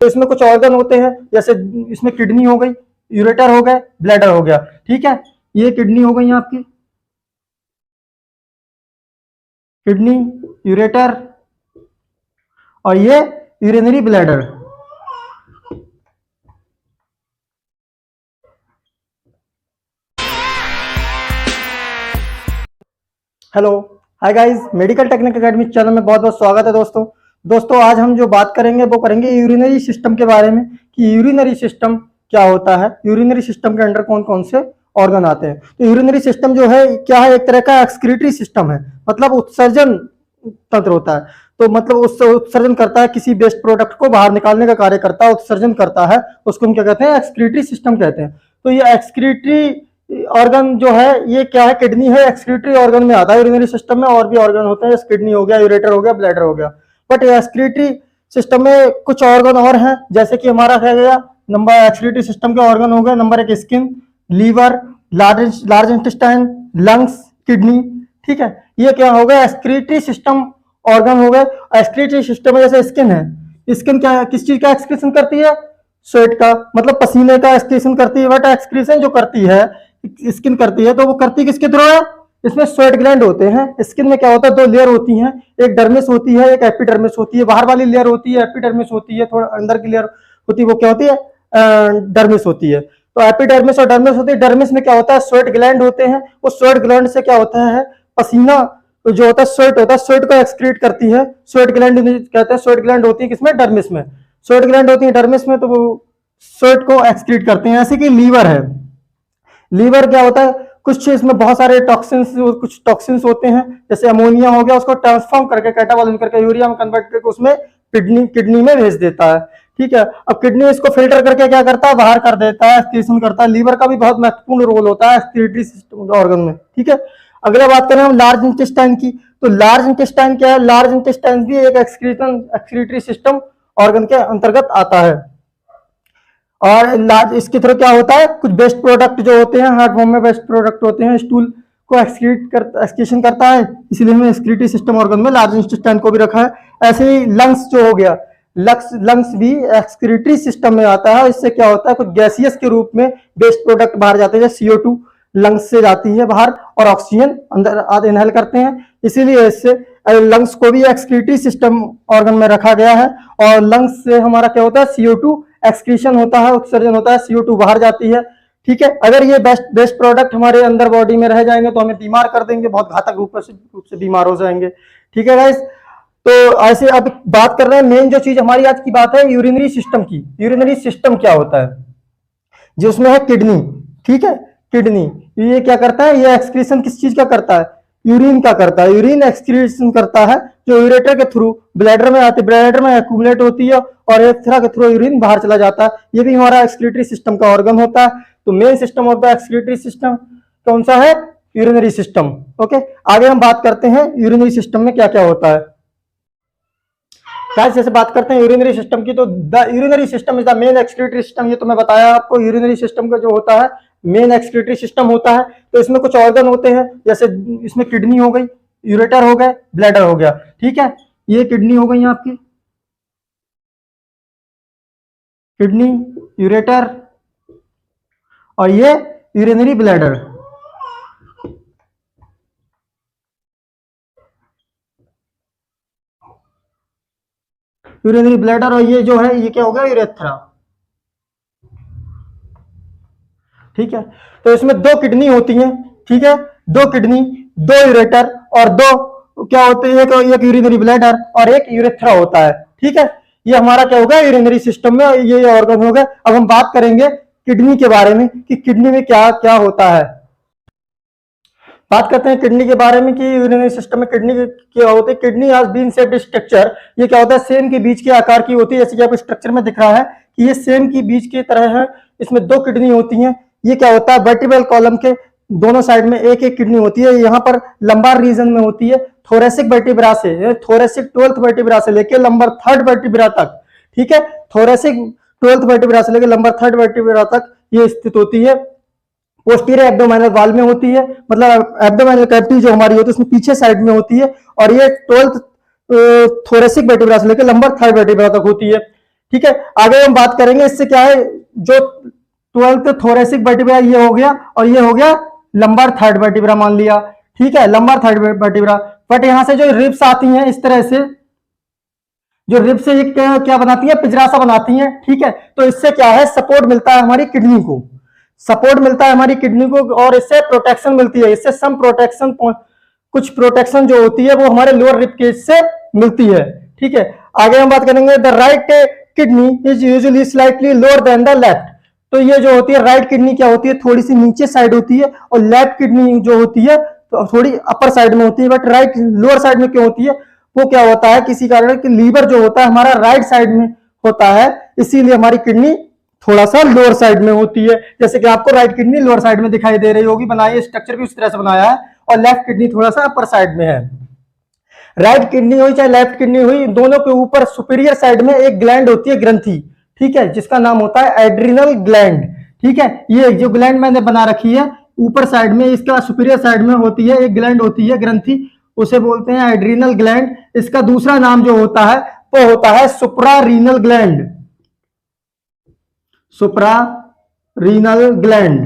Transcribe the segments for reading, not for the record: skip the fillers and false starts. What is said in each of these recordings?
तो इसमें कुछ ऑर्गन होते हैं, जैसे इसमें किडनी हो गई, यूरेटर हो गए, ब्लैडर हो गया। ठीक है, ये किडनी हो गई आपकी, किडनी, यूरेटर और ये urinary bladder. Hello, hi guys, medical technique academy channel में बहुत बहुत स्वागत है दोस्तों। आज हम जो बात करेंगे वो करेंगे यूरिनरी सिस्टम के बारे में कि यूरिनरी सिस्टम क्या होता है, यूरिनरी सिस्टम के अंडर कौन कौन से ऑर्गन आते हैं। तो यूरिनरी सिस्टम जो है क्या है, एक तरह का एक्सक्रीटरी सिस्टम है, मतलब उत्सर्जन तंत्र होता है। तो मतलब उससे उत्सर्जन करता है, किसी वेस्ट प्रोडक्ट को बाहर निकालने का कार्य करता है, उत्सर्जन करता है, उसको हम क्या कहते हैं, एक्सक्रीटरी सिस्टम कहते हैं। तो ये एक्सक्रीटरी ऑर्गन जो है ये क्या है, किडनी है, एक्सक्रीटरी ऑर्गन में आता है यूरिनरी सिस्टम में। और भी ऑर्गन होते हैं, किडनी हो गया, यूरेटर हो गया, ब्लैडर हो गया। बट एक्सक्रीटरी सिस्टम में कुछ ऑर्गन और हैं, जैसे कि हमारा क्या गया नंबर, एक्सक्रीटरी सिस्टम के ऑर्गन हो गए number 1 skin, liver, large intestine, lungs, kidney. ठीक है, ये क्या हो गया, एक्सक्रीटरी सिस्टम ऑर्गन हो गए। एक्सक्रीटरी सिस्टम में जैसे स्किन है, स्किन क्या किस चीज का एक्सक्रीशन करती है, स्वेट का, मतलब पसीने का एक्सक्रीशन करती है। बट एक्सक्रीशन जो करती है स्किन करती है, तो वो करती किसके थ्रू है, इसमें स्वेट ग्लैंड होते हैं। स्किन में क्या होता है, 2 लेयर होती हैं, एक डर्मिस होती है, एक एपिडर्मिस होती है। बाहर वाली लेयर होती है एपिडर्मिस होती है, थोड़ा अंदर की लेयर होती है वो क्या होती है, डर्मिस होती है। तो एपिडर्मिस और डर्मिस होती है। डर्मिस में क्या होता है, स्वेट ग्लैंड होते हैं। उस स्वेट ग्लैंड से क्या होता है, पसीना जो होता है, स्वेट होता है, स्वेट को एक्सक्रीट करती है। स्वेट ग्लैंड कहते हैं, स्वेट ग्लैंड होती है किसमें, डर्मिस में। स्वेट ग्लैंड होती है डर्मिस में, तो वो स्वेट को एक्सक्रीट करते हैं। ऐसे कि लीवर है, लीवर क्या होता है, कुछ इसमें बहुत सारे कुछ टॉक्सिन्स होते हैं, जैसे अमोनिया हो गया, उसको ट्रांसफॉर्म करके कैटाबॉलिज्म करके यूरिया में कन्वर्ट करके उसमें किडनी में भेज देता है। ठीक है, अब किडनी इसको फिल्टर करके क्या करता है, बाहर कर देता है, एक्सक्रीशन करता है। लीवर का भी बहुत महत्वपूर्ण रोल होता है एक्सक्रीटरी सिस्टम ऑर्गन में। ठीक है, अगला बात करें हम लार्ज इंटेस्टाइन की, तो लार्ज इंटेस्टाइन क्या है, लार्ज इंटेस्टाइन भी एक एक्सक्रीटरी सिस्टम ऑर्गन के अंतर्गत आता है। और लार्ज इसके थ्रू क्या होता है, कुछ वेस्ट प्रोडक्ट जो होते हैं, हार्ट फॉर्म में वेस्ट प्रोडक्ट होते हैं, स्टूल को एक्सक्रीशन करता है, इसलिए हमने एक्सक्रीटरी सिस्टम ऑर्गन में लार्ज इंटेस्टाइन को भी रखा है। ऐसे ही लंग्स जो हो गया, लंग्स भी एक्सक्रीटरी सिस्टम में आता है। इससे क्या होता है, कुछ गैसियस के रूप में वेस्ट प्रोडक्ट बाहर जाते हैं, जैसे CO2 लंग्स से जाती है बाहर और ऑक्सीजन अंदर इनहेल करते हैं, इसीलिए इससे लंग्स को भी एक्सक्रीटरी सिस्टम ऑर्गन में रखा गया है। और लंग्स से हमारा क्या होता है, CO2 एक्सक्रीशन होता है, उत्सर्जन होता है, CO2 बाहर जाती है। ठीक है, अगर ये वेस्ट प्रोडक्ट हमारे अंदर बॉडी में रह जाएंगे तो हमें बीमार कर देंगे, बहुत घातक रूप से बीमार हो जाएंगे। ठीक है गाइस, तो ऐसे अब बात कर रहे हैं, मेन जो चीज हमारी आज की बात है यूरिनरी सिस्टम की। यूरिनरी सिस्टम क्या होता है, जिसमें है किडनी। ठीक है, किडनी ये क्या करता है, ये एक्सक्रीशन किस चीज का करता है, यूरिन का करता है। यूरिन एक्सक्रीशन करता है जो यूरेटर के थ्रू ब्लैडर में आती है, ब्लैडर में एक्यूमुलेट होती है और यूरेथ्रा के थ्रू यूरिन बाहर चला जाता है। ये भी हमारा एक्सक्रीटरी सिस्टम का ऑर्गन होता है। तो main system of the excretory system कौन सा है, यूरिनरी सिस्टम। ओके, आगे हम बात करते हैं यूरिनरी सिस्टम में क्या क्या होता है। जैसे बात करते हैं यूरिनरी सिस्टम की, तो the urinary system is the main excretory system. ये तो मैं बताया आपको, यूरिनरी सिस्टम का जो होता है मेन एक्सक्रीटरी सिस्टम होता है। तो इसमें कुछ ऑर्गन होते हैं, जैसे इसमें किडनी हो गई, यूरेटर हो गए, ब्लैडर हो गया। ठीक है, ये किडनी हो गई आपकी, किडनी, यूरेटर और ये यूरिनरी ब्लैडर। यूरिनरी ब्लैडर और ये जो है ये क्या हो गया, यूरेथ्रा। ठीक है, तो इसमें 2 किडनी होती हैं। ठीक है, 2 किडनी, 2 यूरेटर और 2 क्या होते हैं, एक यूरिनरी ब्लैडर और एक यूरेथ्रा होता है। ठीक है, ये हमारा क्या होगा, यूरिनरी सिस्टम में ये ऑर्गन हो गए। अब हम बात करेंगे किडनी के बारे में कि किडनी में क्या क्या होता है। बात करते हैं किडनी के बारे में कि यूरिनरी सिस्टम में किडनी क्या होती है। Kidney has bean shaped structure, ये क्या होता है, सेम के बीच के आकार की होती है। जैसे कि आपको स्ट्रक्चर में दिख रहा है कि ये सेम की बीच की तरह है, इसमें 2 किडनी होती हैं। ये क्या होता है, वर्टिब्रल कॉलम के दोनों साइड में एक एक किडनी होती है। यहाँ पर लंबार रीजन में होती है, थोरेसिक वर्टिब्रा से, थोरेसिक 12th वर्टिब्रा से लेकर लंबर 3rd वर्टिब्रा तक। ठीक है, थोरेसिक 12th वर्टिब्रा से लेकर लंबर 3rd वर्टिब्रा तक ये स्थित होती है। पोस्टीरियर एब्डोमिनल वॉल में होती है, मतलब एब्डोमिनल कैविटी जो हमारी होती है उसमें पीछे साइड में होती है। और ये 12th थोरेसिक वर्टिब्रा से लेकर लंबर 3rd वर्टिब्रा तक होती है। ठीक है, आगे हम बात करेंगे इससे क्या है, जो 12th थोरेसिक वर्टिब्रा ये हो गया, और ये हो गया लंबर थर्ड वर्टिब्रा मान लिया। ठीक है, लंबर थर्ड वर्टिब्रा। बट यहां से जो रिब्स आती हैं इस तरह से, जो रिब्स से क्या बनाती है, पिंजरा सा बनाती हैं। ठीक है, तो इससे क्या है, सपोर्ट मिलता है हमारी किडनी को, सपोर्ट मिलता है हमारी किडनी को, और इससे प्रोटेक्शन मिलती है। इससे सम प्रोटेक्शन, कुछ प्रोटेक्शन जो होती है वो हमारे लोअर रिब केज से मिलती है। ठीक है, आगे हम बात करेंगे, the right kidney is usually slightly lower than the left. तो ये जो होती है राइट किडनी क्या होती है, थोड़ी सी नीचे साइड होती है, और लेफ्ट किडनी जो होती है तो थोड़ी अपर साइड में होती है। बट राइट लोअर साइड में क्यों होती है, वो क्या होता है, किसी कारण कि लीवर जो होता है हमारा राइट साइड में होता है, इसीलिए हमारी किडनी थोड़ा सा लोअर साइड में होती है। जैसे कि आपको राइट किडनी लोअर साइड में दिखाई दे रही होगी, बनाई स्ट्रक्चर भी उस तरह से बनाया है, और लेफ्ट किडनी थोड़ा सा अपर साइड में है। राइट किडनी हुई चाहे लेफ्ट किडनी हुई, दोनों के ऊपर सुपीरियर साइड में एक ग्लैंड होती है, ग्रंथि। ठीक है, जिसका नाम होता है एड्रिनल ग्लैंड। ठीक है, ये जो ग्लैंड मैंने बना रखी है ऊपर साइड में, इसका सुपीरियर साइड में होती है एक ग्लैंड होती है, ग्रंथि, उसे बोलते हैं एड्रिनल ग्लैंड। इसका दूसरा नाम जो होता है वो होता है सुप्रारीनल ग्लैंड, सुप्रारीनल ग्लैंड।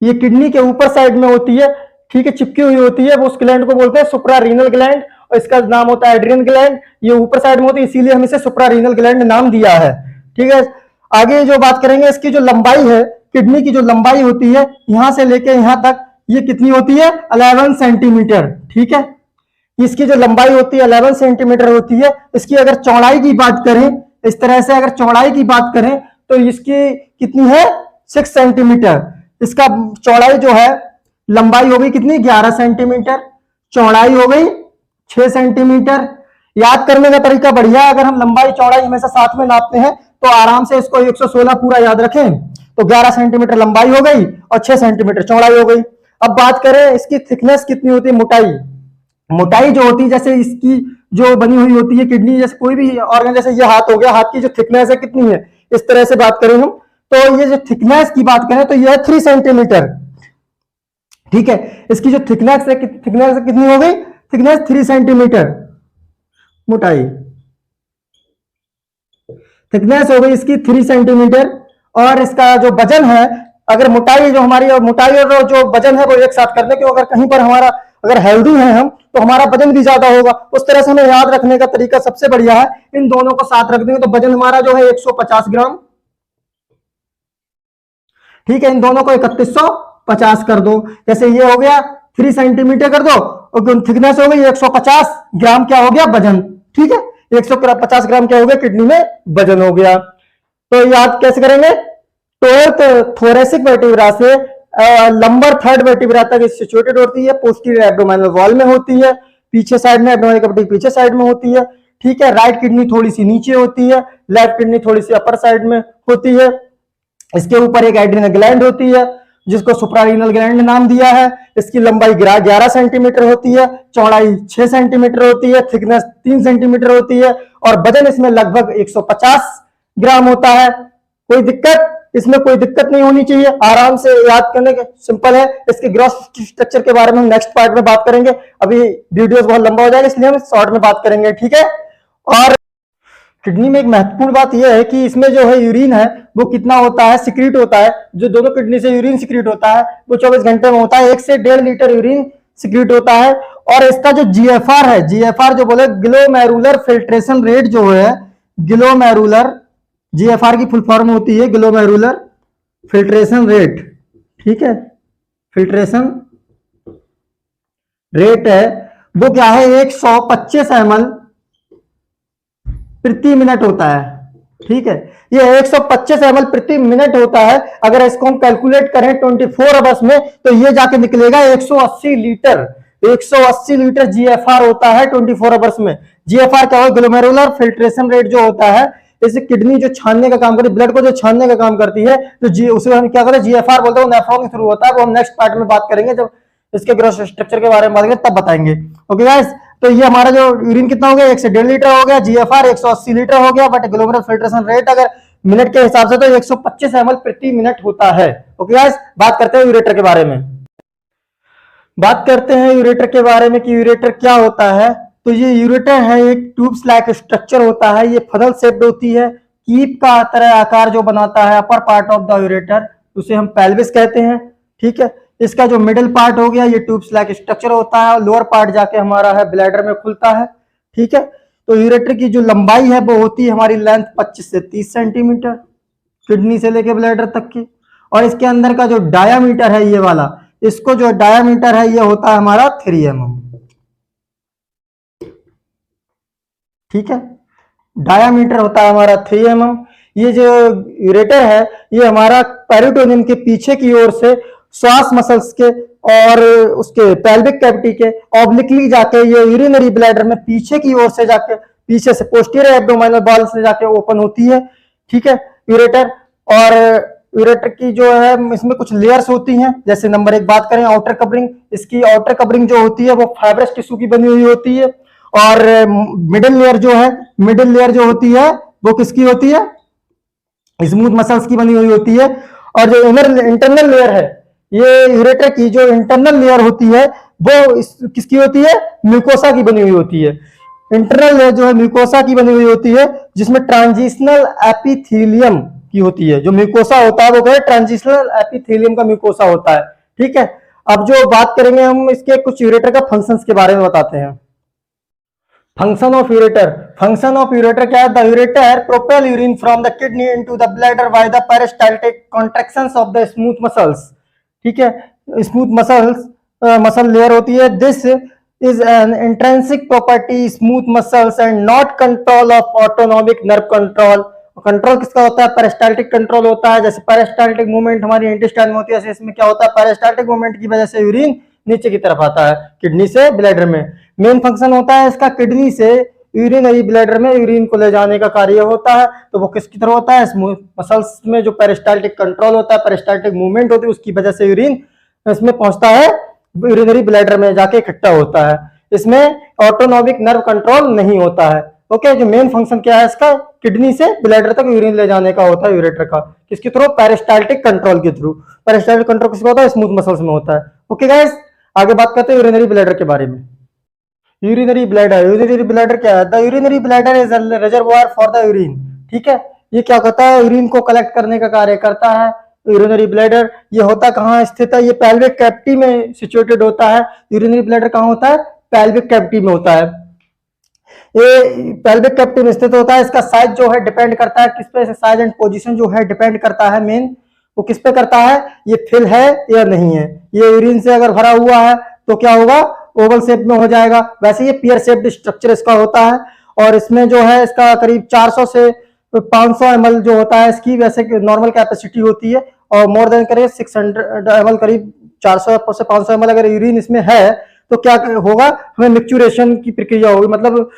ये किडनी के ऊपर साइड में होती है, ठीक है, चिपकी हुई होती है, वो उस ग्लैंड को बोलते हैं सुप्रारीनल ग्लैंड, और इसका नाम होता है एड्रिनल ग्लैंड। ये ऊपर साइड में होती है, इसीलिए हम इसे सुप्रारीनल ग्लैंड नाम दिया है। ठीक है, आगे जो बात करेंगे, इसकी जो लंबाई है, किडनी की जो लंबाई होती है यहां से लेके यहां तक, ये कितनी होती है, 11 सेंटीमीटर। ठीक है, इसकी जो लंबाई होती है 11 सेंटीमीटर होती है। इसकी अगर चौड़ाई की बात करें, इस तरह से अगर चौड़ाई की बात करें तो इसकी कितनी है, 6 सेंटीमीटर। इसका चौड़ाई जो है, लंबाई हो गई कितनी, 11 सेंटीमीटर, चौड़ाई हो गई 6 सेंटीमीटर। याद करने का तरीका बढ़िया है, अगर हम लंबाई चौड़ाई हमेशा साथ में नापते हैं तो आराम से इसको 116 पूरा याद रखें, तो 11 सेंटीमीटर लंबाई हो गई और 6 सेंटीमीटर चौड़ाई हो गई। अब बात करें इसकी थिकनेस कितनी होती है, मोटाई। मोटाई जो होती है, जैसे इसकी जो बनी हुई होती है किडनी, जैसे कोई भी ऑर्गन, जैसे ये हाथ हो गया, हाथ की जो थिकनेस है कितनी है, इस तरह से बात करें हम, तो ये जो थिकनेस की बात करें तो ये है 3 सेंटीमीटर। ठीक है, इसकी जो थिकनेस है, थिकनेस कितनी हो गई, थिकनेस 3 सेंटीमीटर, मोटाई थिकनेस हो गई इसकी 3 सेंटीमीटर। और इसका जो वजन है, अगर मोटाई जो हमारी, और मोटाई और जो वजन है वो एक साथ कर ले, क्योंकि अगर कहीं पर हमारा अगर हेल्दी है हम, तो हमारा वजन भी ज्यादा होगा। उस तरह से हमें याद रखने का तरीका सबसे बढ़िया है, इन दोनों को साथ रख देंगे तो वजन हमारा जो है 150 ग्राम। ठीक है, इन दोनों को 3150 कर दो। जैसे ये हो गया 3 सेंटीमीटर कर दो, और थिकनेस हो गई 150 ग्राम, क्या हो गया, वजन। ठीक है, 150 ग्राम क्या हो गया, किडनी में वजन हो गया। तो याद कैसे करेंगे, ट्वेल्थ थोरेसिक वर्टिब्रा से लंबर थर्ड वर्टिब्रा तक सिचुएटेड होती है, पोस्टीरियर एब्डोमिनल वॉल में होती है, पीछे साइड में एब्डोमिनल कैविटी पीछे साइड में होती है। ठीक है, राइट किडनी थोड़ी सी नीचे होती है, लेफ्ट किडनी थोड़ी सी अपर साइड में होती है। इसके ऊपर एक एड्रिनल ग्लैंड होती है, जिसको सुप्रारीनल ग्लैंड नाम दिया है। इसकी लंबाई 11 सेंटीमीटर होती है, चौड़ाई 6 सेंटीमीटर होती है, थिकनेस 3 सेंटीमीटर होती है, और वजन इसमें लगभग 150 ग्राम होता है। कोई दिक्कत, इसमें कोई दिक्कत नहीं होनी चाहिए, आराम से याद करने के, सिंपल है। इसके ग्रॉस स्ट्रक्चर के बारे में हम नेक्स्ट पार्ट में बात करेंगे, अभी वीडियोस बहुत लंबा हो जाएगा, इसलिए हम शॉर्ट में बात करेंगे। ठीक है, और किडनी में एक महत्वपूर्ण बात यह है कि इसमें जो है यूरिन है वो कितना होता है, सिक्रीट होता है। जो दोनों किडनी से यूरिन सिक्रीट होता है वो 24 घंटे में होता है, 1 से 1.5 लीटर यूरिन सिक्रीट होता है। और इसका जो जीएफआर है, जीएफआर जो बोले ग्लोमेरुलर फिल्ट्रेशन रेट जो है, ग्लोमेरुलर, जीएफआर की फुल फॉर्म होती है ग्लोमेरुलर फिल्ट्रेशन रेट। ठीक है, फिल्ट्रेशन रेट है वो क्या है, 125 ml प्रति मिनट होता है। ठीक है, ये 125 ml प्रति मिनट होता है। अगर इसको हम कैलकुलेट करें 24 आवर्स में, तो ये जाके निकलेगा 180 लीटर। 180 लीटर जीएफआर होता है 24 आवर्स में। जीएफआर क्या होगा, ग्लोमेरुलर फिल्ट्रेशन रेट जो होता है, इसे किडनी जो छानने का काम करती है, ब्लड को जो छानने का काम करती है, तो जी उसे हम क्या करते हैं, जीएफआर बोलते हैं, वो नेफ्रॉन के थ्रू होता है। वो हम नेक्स्ट पार्ट में बात करेंगे, जब इसके ग्रोथ स्ट्रक्चर के बारे में बात करेंगे तब बताएंगे। ओके गाइस, तो ये हमारा जो यूरिन कितना हो गया, 1 से 1.5 लीटर हो गया, जीएफआर 180 लीटर हो गया, बट ग्लोमेरुलर फिल्ट्रेशन रेट अगर मिनट के हिसाब से तो 125 ml प्रति मिनट होता है। ओके गाइस, बात करते हैं यूरेटर के बारे में। बात करते हैं यूरेटर के बारे में कि यूरेटर क्या होता है। तो ये यूरेटर है, एक ट्यूब्स लाइक स्ट्रक्चर होता है, ये फनल शेप्ड होती है, कीप का तरह आकार जो बनाता है upper part of the ureter, उसे हम पेल्विस कहते हैं। ठीक है, इसका जो मिडिल पार्ट हो गया ये ट्यूब्स लाइक स्ट्रक्चर होता है, लोअर पार्ट जाके हमारा है ब्लैडर में खुलता है। ठीक है, तो यूरेटर की जो लंबाई है वो होती है हमारी लेंथ 25 से 30 सेंटीमीटर, किडनी से लेके ब्लैडर तक की। और इसके अंदर का जो डायामीटर है ये वाला, इसको जो डायामीटर है ये होता है हमारा 3 mm। ठीक है, डायामीटर होता है हमारा 3 mm। ये जो यूरेटर है ये हमारा पेरिटोनियम के पीछे की ओर से श्वास मसल्स के और उसके पेल्विक कैविटी के ऑब्लिकली जाके ये यूरिनरी ब्लैडर में पीछे की ओर से जाके, पीछे से पोस्टीरियर एब्डोमिनल वॉल से जाके ओपन होती है। ठीक है, यूरेटर। और यूरेटर की जो है इसमें कुछ लेयर्स होती हैं, जैसे नंबर 1 बात करें आउटर कवरिंग, इसकी आउटर कवरिंग जो होती है वो फाइब्रस टिश्यू की बनी हुई होती है। और मिडिल लेयर जो है, मिडिल लेयर जो होती है वो किसकी होती है, स्मूथ मसल्स की बनी हुई होती है। और जो इंटरनल लेयर है, ये यूरेटर की जो इंटरनल लेयर होती है वो किसकी होती है, म्यूकोसा की बनी हुई होती है। इंटरनल लेयर जो है म्यूकोसा की बनी हुई होती है, जिसमें ट्रांजिशनल एपिथेलियम की होती है। जो म्यूकोसा होता है वो क्या है, ट्रांजिशनल एपिथेलियम का म्यूकोसा होता है। ठीक है, अब जो बात करेंगे हम इसके कुछ यूरेटर का फंक्शंस के बारे में बताते हैं। Function of ureter, function of ureter क्या है, the ureter propel urine from the kidney into the bladder by the peristaltic contractions of the smooth muscles. ठीक है, स्मूथ मसल्स मसल लेयर होती है। This is an intrinsic property smooth muscles and not control of autonomic nerve control. Control किसका होता है, peristaltic control होता है। जैसे पेरिस्टाल्टिक मूवमेंट हमारी इंटेस्टाइन में होती है, इसमें क्या होता है, पेरिस्टाल्टिक मूवमेंट की वजह से यूरिन नीचे की तरफ आता है किडनी से ब्लैडर में। मेन फंक्शन होता है इसका किडनी से यूरिनरी ब्लैडर में यूरिन को ले जाने का कार्य होता है। तो वो किसकी तरह होता है, स्मूथ मसल्स में जो पेरिस्टाल्टिक कंट्रोल होता है, पेरिस्टाल्टिक मूवमेंट होती है, उसकी वजह से यूरिन इसमें पहुंचता है, यूरिनरी ब्लैडर में जाके इकट्ठा होता है। इसमें ऑटोनॉमिक नर्व कंट्रोल नहीं होता है। ओके, जो मेन फंक्शन क्या है इसका, किडनी से ब्लैडर तक यूरिन ले जाने का होता है यूरेटर का। किसके थ्रू, पेरिस्टाल्टिक कंट्रोल के थ्रू। पेरिस्टाल्टिक कंट्रोल किसका होता है, स्मूथ मसल्स में होता है। ओके गाइस, आगे बात करते हैं यूरिनरी ब्लैडर के बारे में। यूरिनरी ब्लैडर, यूरिनरी ब्लैडर क्या है, the urinary bladder is a reservoir for the urine. ठीक है, ये क्या करता है, यूरिन को कलेक्ट करने का कार्य करता है। यूरिनरी ब्लैडर ये होता कहाँ स्थित है, ये पेल्विक कैविटी में सिचुएटेड होता है। यूरिनरी ब्लैडर कहाँ होता है, पेल्विक कैविटी में होता है। ये पेल्विक कैविटी में स्थित होता है। इसका साइज जो है डिपेंड करता है किस पे, साइज एंड पोजीशन जो है डिपेंड करता है, मेन वो किस पे करता है, ये फिल है या नहीं है। ये यूरिन से अगर भरा हुआ है तो क्या होगा, ओवल शेप में हो जाएगा। वैसे ये पियर शेप्ड स्ट्रक्चर इसका होता है। और इसमें जो है इसका करीब 400 से 500 ml जो होता है इसकी वैसे नॉर्मल कैपेसिटी होती है। और मोर देन करें 600 ml, करीब 400 से 500 ml अगर यूरिन इसमें है तो क्या होगा, हमें मिक्चुरेशन की प्रक्रिया होगी। मतलब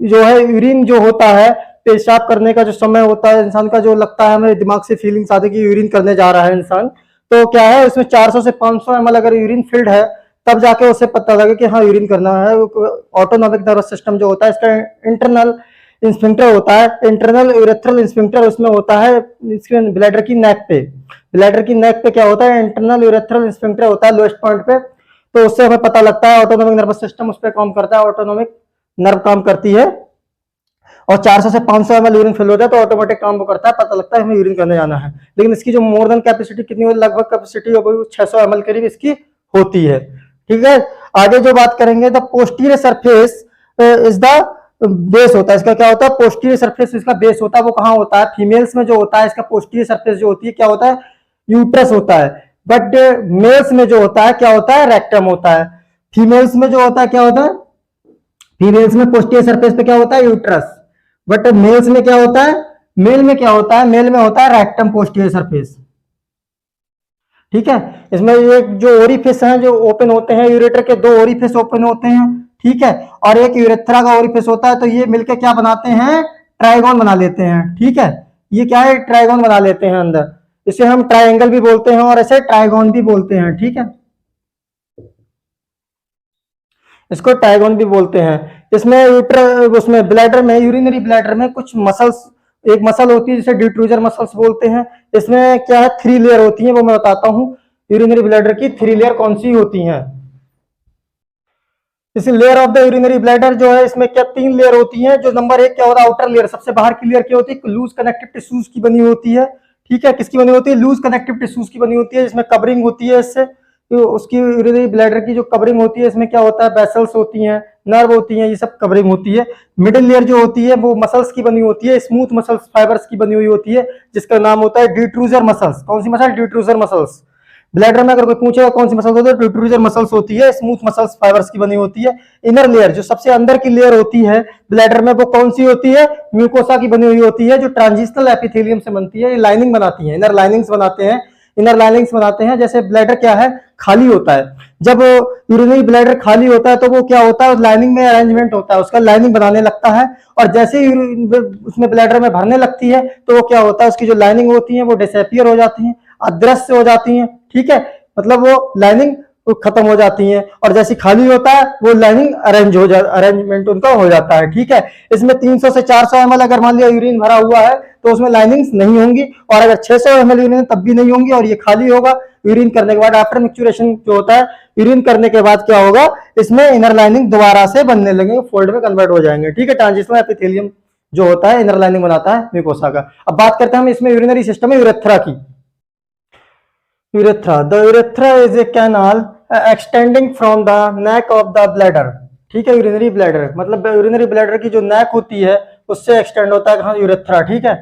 जो है यूरिन जो होता है, पेशाब करने का जो समय होता है इंसान का, जो लगता है हमें दिमाग से फीलिंग्स आती है कि यूरिन करने जा रहा है इंसान, तो क्या है इसमें 400 से 500 ml अगर यूरिन फिल्ड है तब जाके उसे पता लगे कि हाँ यूरिन करना है। ऑटोनॉमिक नर्वस सिस्टम जो होता है इसका इंटरनल इंस्फिंक्टर होता है, इंटरनल यूरेथ्रल इंस्फिंक्टर उसमें होता है इसके ब्लैडर की नेक पे। ब्लैडर की नेक पे क्या होता है, इंटरनल यूरेथ्रल इंस्फिंक्टर होता है लोएस्ट पॉइंट पे। तो उससे हमें पता लगता है ऑटोनॉमिक नर्वस सिस्टम उस पर काम करता है, ऑटोनॉमिक नर्व काम करती है। और 400 से 500 ml यूरिन फिल होता है तो ऑटोमेटिक काम वो करता है, पता लगता है हमें यूरिन करने जाना है। लेकिन इसकी जो मोर देन कैपेसिटी कितनी होती है, लगभग कैपेसिटी 600 ml करीब इसकी होती है। ठीक है, आगे जो बात करेंगे, the posterior surface is the base होता है। इसका क्या होता है, पोस्टीरियर सरफेस इसका बेस होता है। वो कहाँ होता है, फीमेल्स में जो होता है इसका पोस्टीरियर सरफेस जो होती है क्या होता है, यूट्रस होता है। बट मेल्स में जो होता है क्या होता है, रेक्टम होता है। फीमेल्स में जो होता है क्या होता है, फीमेल्स में पोस्टीरियर सरफेस पे क्या होता है, यूट्रस। बट मेल्स में क्या होता है, मेल में क्या होता है, मेल में होता है रेक्टम पोस्टीरियर सरफेस। ठीक है, इसमें ये जो ओरिफिस हैं जो ओपन होते हैं, यूरेटर के 2 ओरिफिस ओपन होते हैं। ठीक है, और एक यूरेथ्रा का ओरिफिस होता है। तो ये मिलकर क्या बनाते हैं, ट्राइगोन बना लेते हैं। ठीक है, ये क्या है, ट्राइगोन बना लेते हैं अंदर। इसे हम ट्राइंगल भी बोलते हैं और ऐसे ट्राइगोन भी बोलते हैं। ठीक है, इसको ट्राइगोन भी बोलते हैं। इसमें उसमें ब्लैडर में, यूरिनरी ब्लैडर में कुछ मसल्स, एक मसल होती है जिसे डिट्रूजर मसल्स बोलते हैं। इसमें क्या है, 3 लेयर होती है, वो मैं बताता हूँ। यूरिनरी ब्लैडर की 3 लेयर कौन सी होती हैं। इस layer of the urinary bladder जो है, इसमें क्या 3 लेयर होती हैं। जो नंबर 1 क्या होता है, आउटर लेयर, सबसे बाहर की लेयर क्या होती है, लूज कनेक्टिव टिश्यूज की बनी होती है। ठीक है, किसकी बनी होती है, लूज कनेक्टिव टिश्यूज की बनी होती है, इसमें कवरिंग होती है इससे। तो उसकी यूरिनरी ब्लैडर की जो कवरिंग होती है, इसमें क्या होता है, वेसल्स होती हैं, नर्व होती हैं, ये सब कवरिंग होती है। मिडिल लेयर जो होती है वो मसल्स की बनी होती है, स्मूथ मसल्स फाइबर्स की बनी हुई होती है, जिसका नाम होता है डिट्रूजर मसल्स। कौन सी मसल, डिट्रूजर मसल्स। ब्लैडर में अगर कोई पूछेगा कौन सी मसल्स होती है, डिट्रूजर मसल्स होती है, स्मूथ मसल्स फाइबर्स की बनी होती है। इनर लेयर जो सबसे अंदर की लेयर होती है ब्लैडर में, वो कौन सी होती है, म्यूकोसा की बनी हुई होती है, जो ट्रांजिशनल एपिथेलियम से बनती है। ये लाइनिंग बनाती है, इनर लाइनिंग्स बनाते हैं, इनर लाइनिंग्स बनाते हैं। जैसे ब्लैडर क्या है, खाली होता है, जब यूरिनरी ब्लैडर खाली होता है तो वो क्या होता है, लाइनिंग में अरेंजमेंट होता है, उसका लाइनिंग बनाने लगता है। और जैसे ही उसमें ब्लैडर में भरने लगती है तो वो क्या होता है, उसकी जो लाइनिंग होती है वो डिसअपियर हो जाती है, अदृश्य हो जाती है। ठीक है, मतलब वो लाइनिंग खत्म हो जाती है, और जैसे खाली होता है वो लाइनिंग अरेंजमेंट उनका हो जाता है। ठीक है, इसमें 300 से 400 ml अगर मान लिया यूरिन भरा हुआ है तो उसमें लाइनिंग्स नहीं होंगी, और अगर 600 ml यूरिन तब भी नहीं होंगी, और ये खाली होगा। यूरिन करने के बाद आफ्टर मिक्चुरेशन जो होता है, यूरिन करने के बाद क्या होगा, इसमें इनर लाइनिंग दोबारा से बनने लगेंगे, फोल्ड में कन्वर्ट हो जाएंगे। ठीक है, ट्रांजिशनल एपिथेलियम जो होता है इनर लाइनिंग बनाता है म्यूकोसा का। अब बात करते हैं हम इसमें यूरिनरी सिस्टम में यूरेथ्रा की। Urethra, the urethra is a canal extending from the neck of the bladder. ठीक है, यूरिनरी ब्लैडर मतलब यूरिनरी ब्लैडर की जो नेक होती है उससे एक्सटेंड होता है कहाँ, यूरेथ्रा। ठीक है,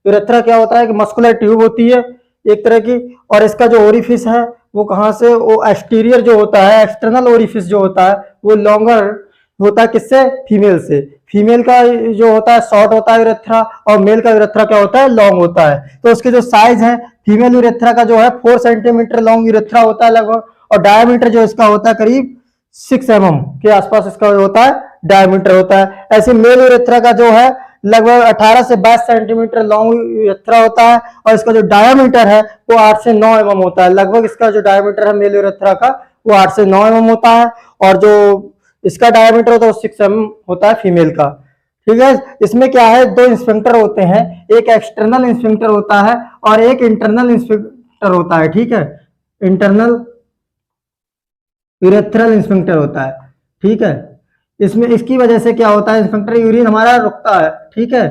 यूरेथ्रा क्या होता है कि मस्कुलर ट्यूब होती है एक तरह की, और इसका जो ओरिफिस है वो कहाँ से, वो एक्सटीरियर जो होता है, एक्सटर्नल ओरिफिस जो होता है वो लॉन्गर होता है, किससे, फीमेल से। फीमेल का जो होता है शॉर्ट होता है यूरेथ्रा, और मेल का यूरेथ्रा क्या होता है, लॉन्ग होता है। तो उसके जो साइज है, फीमेल यूरेथ्रा का जो है 4 सेंटीमीटर लॉन्ग यूरेथ्रा होता है लगभग, और डायमीटर जो इसका होता है करीब 6 mm के आसपास इसका होता है, डायमीटर होता है। ऐसे मेल यूरेथ्रा का जो है लगभग 18 से 22 सेंटीमीटर लॉन्ग यूरेथ्रा होता है, और इसका जो डायमीटर है वो 8 से 9 mm होता है। लगभग इसका जो डायमीटर है मेल यूरेथ्रा का वो 8 से 9 mm होता है, और जो इसका डायमीटर होता है वो 6 mm होता है फीमेल का। ठीक है, इसमें क्या है, 2 इंस्फिंक्टर होते हैं, एक एक्सटर्नल इंस्फिंक्टर होता है और एक इंटरनल इंस्फिंक्टर होता है। ठीक है, इंटरनल यूरेथ्रल इंस्फिंक्टर होता है। ठीक है, इसमें इसकी वजह से क्या होता है, इंस्फिंक्टर यूरिन हमारा रुकता है। ठीक है,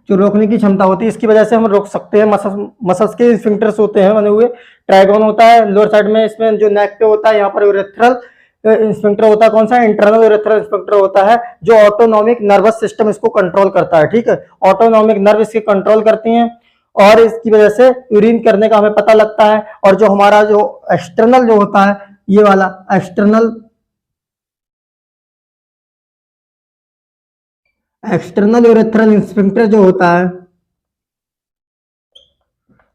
जो रोकने की क्षमता होती है, इसकी वजह से हम रोक सकते हैं। मसल्स के इंस्फिंक्टर्स होते हैं बने हुए, ट्राइगोन होता है लोअर साइड में, इसमें जो नेक पे होता है यहाँ पर यूरेथ्रल इंस्फिंक्टर होता है, कौन सा, इंटरनल यूरेथ्रल इंस्फिंक्टर होता है, जो ऑटोनॉमिक नर्वस सिस्टम इसको कंट्रोल करता है। ठीक है, ऑटोनॉमिक नर्व इसके कंट्रोल करती हैं, और इसकी वजह से यूरिन करने का हमें पता लगता है। और जो हमारा जो एक्सटर्नल जो होता है, ये वाला एक्सटर्नल यूरेथ्रल इंस्फिंक्टर जो होता है,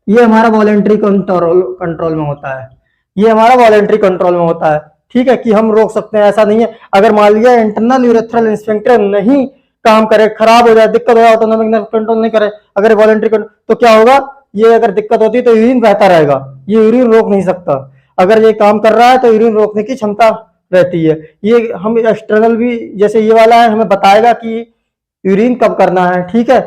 ये हमारा वॉलेंट्री कंट्रोल में होता है, ये हमारा वॉलेंट्री कंट्रोल में होता है। ठीक है, कि हम रोक सकते हैं, ऐसा नहीं है। अगर मान लिया इंटरनल यूरेथ्रल इंस्फिंक्टर नहीं काम करे, खराब हो जाए, दिक्कत हो जाए, ऑटोनॉमिक नर्व कंट्रोल नहीं करे, अगर वॉलेंट्री कंट्रोल, तो क्या होगा, ये अगर दिक्कत होती है तो यूरिन बहता रहेगा, ये यूरिन रोक नहीं सकता। अगर ये काम कर रहा है तो यूरिन रोकने की क्षमता रहती है। ये हम एक्सटर्नल भी, जैसे ये वाला है, हमें बताएगा कि यूरिन कब करना है। ठीक है,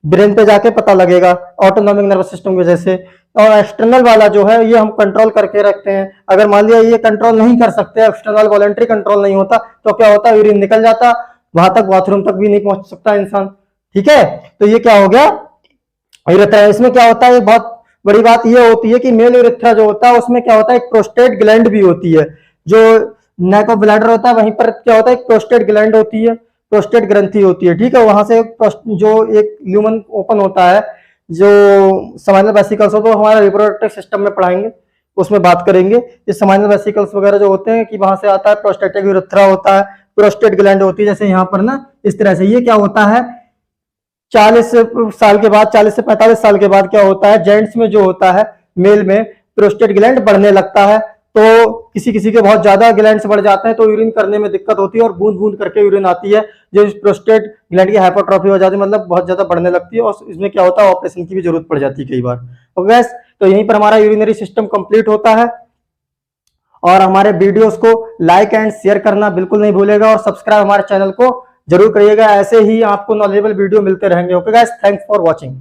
ब्रेन पे जाके पता लगेगा ऑटोनॉमिक नर्वस सिस्टम की वजह से। और एक्सटर्नल वाला जो है ये हम कंट्रोल करके रखते हैं। अगर मान लिया ये कंट्रोल नहीं कर सकते, एक्सटर्नल वॉलेंट्री कंट्रोल नहीं होता, तो क्या होता है, यूरिन निकल जाता, वहां तक बाथरूम तक भी नहीं पहुंच सकता इंसान। ठीक है, तो ये क्या हो गया यूरेथ्रा। इसमें क्या होता है, बहुत बड़ी बात ये होती है कि मेल यूरेथ्रा जो होता है उसमें क्या होता है, एक प्रोस्टेट ग्लैंड भी होती है। जो नेक ऑफ ब्लैडर होता है वहीं पर क्या होता है, एक प्रोस्टेट ग्लैंड होती है, प्रोस्टेट ग्रंथि होती है। ठीक है, वहां से जो एक ल्यूमन ओपन होता है, जो समाइनल वेसिकल्स हो, तो हमारा रिप्रोडक्टिव सिस्टम में पढ़ाएंगे, उसमें बात करेंगे। ये समाइनल वेसिकल्स वगैरह जो होते हैं कि वहां से आता है, प्रोस्टेटिक यूरेथ्रा होता है, प्रोस्टेट ग्लैंड होती है, जैसे यहाँ पर ना इस तरह से। ये क्या होता है, 40 साल के बाद, 40 से 45 साल के बाद क्या होता है, जेंट्स में जो होता है, मेल में प्रोस्टेट ग्लैंड बढ़ने लगता है। तो किसी किसी के बहुत ज्यादा ग्लैंड्स बढ़ जाते हैं तो यूरिन करने में दिक्कत होती है, और बूंद बूंद करके यूरिन आती है, जो इस प्रोस्टेट ग्लैंड की हाइपरट्रॉफी हो जाती है, मतलब बहुत ज्यादा बढ़ने लगती है, और इसमें क्या होता है, ऑपरेशन की भी जरूरत पड़ जाती है कई बार। तो गैस, तो यहीं पर हमारा यूरिनरी सिस्टम कंप्लीट होता है। और हमारे वीडियोस को लाइक एंड शेयर करना बिल्कुल नहीं भूलेगा, और सब्सक्राइब हमारे चैनल को जरूर करिएगा। ऐसे ही आपको नॉलेजेबल वीडियो मिलते रहेंगे। Okay guys, thanks for watching.